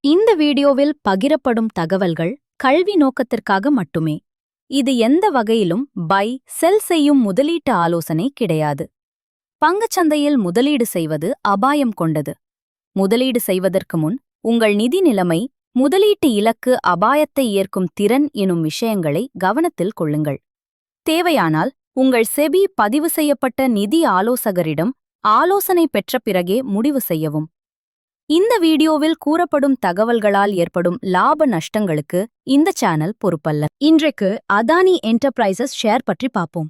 இந்த வீடியோவில் பகிரப்படும் தகவல்கள் கல்வி நோக்கத்திற்காக மட்டுமே. இது எந்த வகையிலும் பை செல் செய்யும் முதலீட்டு ஆலோசனை கிடையாது. பங்குச்சந்தையில் முதலீடு செய்வது அபாயம் கொண்டது. முதலீடு செய்வதற்கு முன் உங்கள் நிதி நிலைமை, முதலீட்டு இலக்கு, அபாயத்தை ஏற்கும் திறன் எனும் விஷயங்களை கவனத்தில் கொள்ளுங்கள். தேவையானால் உங்கள் செபி பதிவு செய்யப்பட்ட நிதி ஆலோசகரிடம் ஆலோசனை பெற்ற பிறகே முடிவு செய்யவும். இந்த வீடியோவில் கூறப்படும் தகவல்களால் ஏற்படும் லாப நஷ்டங்களுக்கு இந்த சேனல் பொறுப்பல்ல. இன்றைக்கு அதானி என்டர்பிரைசஸ் ஷேர் பற்றி பார்ப்போம்.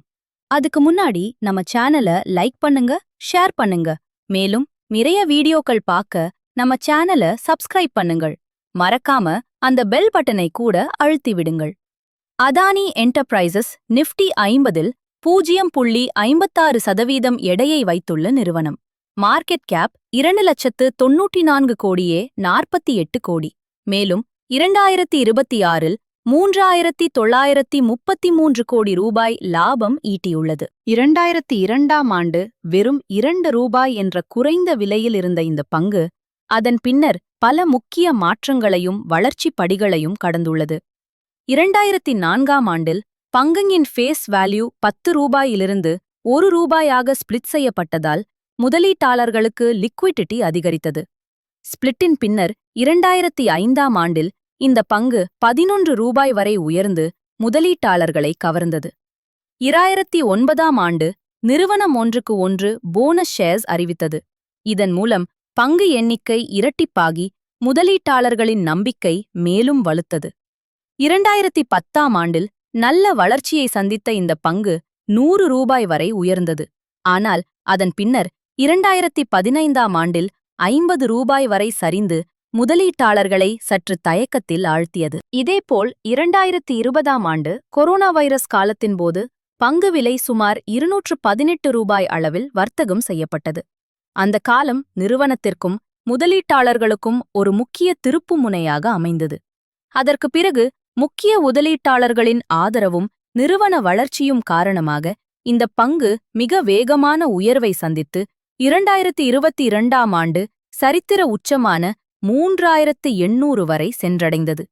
அதுக்கு முன்னாடி நம்ம சேனலை லைக் பண்ணுங்க, ஷேர் பண்ணுங்க. மேலும் நிறைய வீடியோக்கள் பார்க்க நம்ம சேனலை சப்ஸ்கிரைப் பண்ணுங்கள். மறக்காம அந்த பெல் பட்டனை கூட அழுத்தி விடுங்கள். அதானி என்டர்பிரைசஸ் நிஃப்டி 50இல் 0.56% எடையை வைத்துள்ள நிறுவனம். மார்க்கெட் கேப் 2,94 கோடியே 48 கோடி. மேலும் 2026இல் 3,933 கோடி ரூபாய் லாபம் ஈட்டியுள்ளது. 2002ஆம் ஆண்டு வெறும் 2 ரூபாய் என்ற குறைந்த விலையில் இருந்த இந்த பங்கு அதன் பின்னர் பல முக்கிய மாற்றங்களையும் வளர்ச்சி படிகளையும் கடந்துள்ளது. 2004ஆம் ஆண்டில் பங்கின் ஃபேஸ் வேல்யூ 10 ரூபாயிலிருந்து 1 ரூபாயாக ஸ்பிளிட் செய்யப்பட்டதால் முதலீட்டாளர்களுக்கு லிக்விடிட்டி அதிகரித்தது. ஸ்பிளிட்டின் பின்னர் 2005ஆம் ஆண்டில் இந்த பங்கு 11 ரூபாய் வரை உயர்ந்து முதலீட்டாளர்களை கவர்ந்தது. 2009ஆம் ஆண்டு நிறுவனம் 1:1 போனஸ் ஷேர்ஸ் அறிவித்தது. இதன் மூலம் பங்கு எண்ணிக்கை இரட்டிப்பாகி முதலீட்டாளர்களின் நம்பிக்கை மேலும் வலுத்தது. 2010ஆம் ஆண்டில் நல்ல வளர்ச்சியை சந்தித்த இந்த பங்கு 100 ரூபாய் வரை உயர்ந்தது. ஆனால் அதன் பின்னர் 2015ஆம் ஆண்டில் 50 ரூபாய் வரை சரிந்து முதலீட்டாளர்களை சற்று தயக்கத்தில் ஆழ்த்தியது. இதேபோல் 2020ஆம் ஆண்டு கொரோனா வைரஸ் காலத்தின்போது பங்கு விலை சுமார் 218 ரூபாய் அளவில் வர்த்தகம் செய்யப்பட்டது. அந்த காலம் நிறுவனத்திற்கும் முதலீட்டாளர்களுக்கும் ஒரு முக்கிய திருப்புமுனையாக அமைந்தது. அதற்கு பிறகு முக்கிய முதலீட்டாளர்களின் ஆதரவும் நிறுவன வளர்ச்சியும் காரணமாக இந்த பங்கு மிக வேகமான உயர்வை சந்தித்து 2022ஆம் ஆண்டு சரித்திர உச்சமான 3,800 வரை சென்றடைந்தது.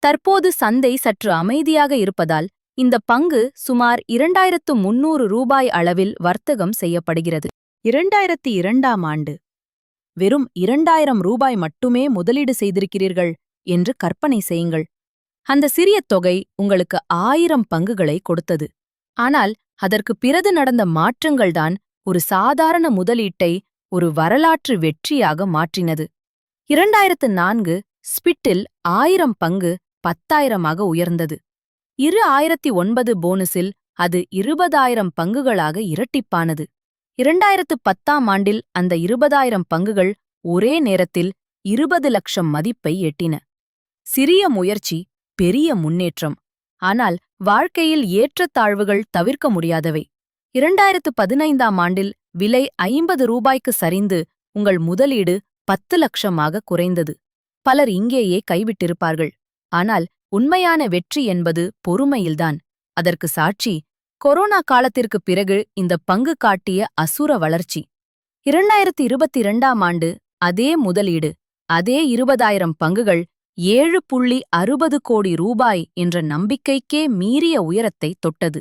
தற்போது சந்தை சற்று அமைதியாக இருப்பதால் இந்த பங்கு சுமார் 2,300 ரூபாய் அளவில் வர்த்தகம் செய்யப்படுகிறது. 2002ஆம் ஆண்டு வெறும் 2,000 ரூபாய் மட்டுமே முதலீடு செய்திருக்கிறீர்கள் என்று கற்பனை செய்யுங்கள். அந்த சிறிய தொகை உங்களுக்கு 1000 பங்குகளை கொடுத்தது. ஆனால் அதற்கு பிறகு நடந்த மாற்றங்கள்தான் ஒரு சாதாரண முதலீட்டை ஒரு வரலாற்று வெற்றியாக மாற்றினது. 2004 ஸ்பிட்டில் 1000 பங்கு 10,000ஆக உயர்ந்தது. 2009 போனஸில் அது 20,000 பங்குகளாக இரட்டிப்பானது. 2010ஆம் ஆண்டில் அந்த 20,000 பங்குகள் ஒரே நேரத்தில் 20 லட்சம் மதிப்பை எட்டின. சிறிய முயற்சி, பெரிய முன்னேற்றம். ஆனால் வாழ்க்கையில் ஏற்றத்தாழ்வுகள் தவிர்க்க முடியாதவை. 2015ஆம் ஆண்டில் விலை 50 ரூபாய்க்கு சரிந்து உங்கள் முதலீடு 10 லட்சமாக குறைந்தது. பலர் இங்கேயே கைவிட்டிருப்பார்கள். ஆனால் உண்மையான வெற்றி என்பது பொறுமையில்தான். அதற்கு சாட்சி கொரோனா காலத்திற்குப் பிறகு இந்த பங்கு காட்டிய அசுர வளர்ச்சி. 2022ஆம் ஆண்டு அதே முதலீடு, அதே 20,000 பங்குகள் 7.60 கோடி ரூபாய் என்ற நம்பிக்கைக்கே மீறிய உயரத்தை தொட்டது.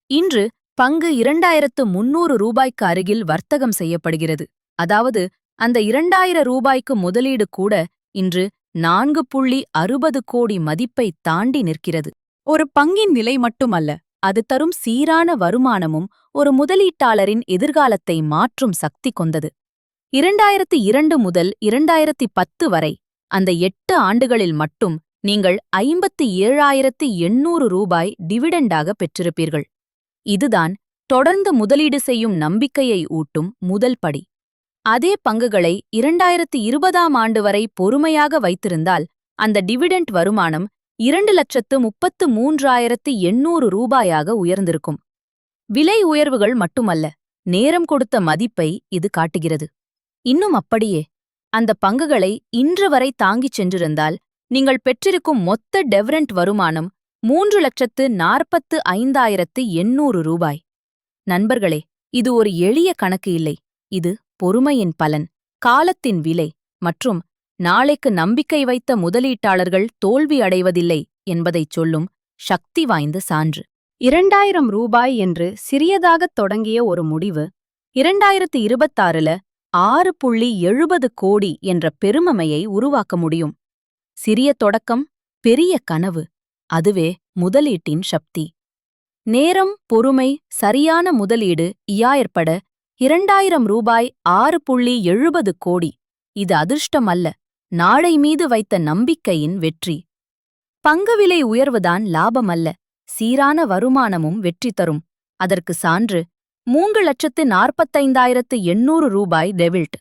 இன்று பங்கு 2,300 ரூபாய்க்கு அருகில் வர்த்தகம் செய்யப்படுகிறது. அதாவது அந்த 2,000 ரூபாய்க்கு முதலீடு கூட இன்று 4.60 கோடி மதிப்பை தாண்டி நிற்கிறது. ஒரு பங்கின் நிலை மட்டுமல்ல, அது தரும் சீரான வருமானமும் ஒரு முதலீட்டாளரின் எதிர்காலத்தை மாற்றும் சக்தி கொண்டது. 2002 முதல் 2010 வரை அந்த 8 ஆண்டுகளில் மட்டும் நீங்கள் 57,800 ரூபாய் டிவிடெண்டாக பெற்றிருப்பீர்கள். இதுதான் தொடர்ந்து முதலீடு செய்யும் நம்பிக்கையை ஊட்டும் முதல் படி. அதே பங்குகளை 2020ஆம் ஆண்டு வரை பொறுமையாக வைத்திருந்தால் அந்த டிவிடெண்ட் வருமானம் 2,33,800 ரூபாயாக உயர்ந்திருக்கும். விலை உயர்வுகள் மட்டுமல்ல, நேரம் கொடுத்த மதிப்பை இது காட்டுகிறது. இன்னும் அப்படியே அந்த பங்குகளை இன்று வரை தாங்கிச் சென்றிருந்தால் நீங்கள் பெற்றிருக்கும் மொத்த டெவரண்ட் வருமானம் 3,45,800 ரூபாய். நண்பர்களே, இது ஒரு எளிய கணக்கு இல்லை. இது பொறுமையின் பலன், காலத்தின் விலை மற்றும் நாளைக்கு நம்பிக்கை வைத்த முதலீட்டாளர்கள் தோல்வி அடைவதில்லை என்பதைச் சொல்லும் சக்தி வாய்ந்த சான்று. 2000 ரூபாய் என்று சிறியதாகத் தொடங்கிய ஒரு முடிவு 2026ல 6.70 கோடி என்ற பெருமமையை உருவாக்க முடியும். சிறிய தொடக்கம், பெரிய கனவு, அதுவே முதலீட்டின் சக்தி. நேரம், பொறுமை, சரியான முதலீடு ஏற்பட 2000 ரூபாய் 6.70 கோடி. இது அதிர்ஷ்டம் அல்ல, நாளை மீது வைத்த நம்பிக்கையின் வெற்றி. பங்கு விலை உயர்வுதான் லாபம் அல்ல, சீரான வருமானமும் வெற்றி தரும். அதற்கு சான்று 3,45,800 ரூபாய் டெவில்ட்.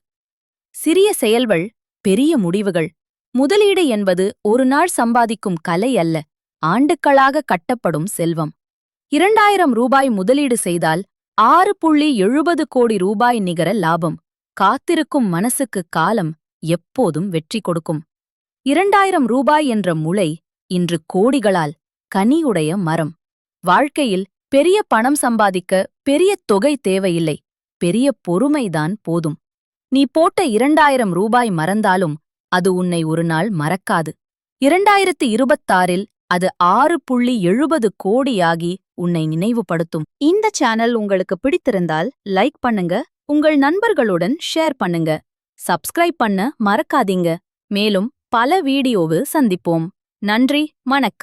சிறிய செயல்கள், பெரிய முடிவுகள். முதலீடு என்பது ஒரு நாள் சம்பாதிக்கும் கலை அல்ல, ஆண்டுகளாக கட்டப்படும் செல்வம். 2000 ரூபாய் முதலீடு செய்தால் 6.70 கோடி ரூபாய் நிகர லாபம். காத்திருக்கும் மனசுக்கு காலம் எப்போதும் வெற்றி கொடுக்கும். 2000 ரூபாய் என்ற முளை இன்று கோடிகளால் கனியுடைய மரம். வாழ்க்கையில் பெரிய பணம் சம்பாதிக்க பெரிய தொகை தேவையில்லை, பெரிய பொறுமைதான் போதும். நீ போட்ட 2000 ரூபாய் மறந்தாலும் அது உன்னை ஒரு நாள் மறக்காது. 2026இல் அது 6.70 கோடியாகி உன்னை நினைவுபடுத்தும். இந்த சேனல் உங்களுக்கு பிடித்திருந்தால் லைக் பண்ணுங்க, உங்கள் நண்பர்களுடன் ஷேர் பண்ணுங்க, சப்ஸ்கிரைப் பண்ண மறக்காதீங்க. மேலும் பல வீடியோவில் சந்திப்போம். நன்றி, வணக்கம்.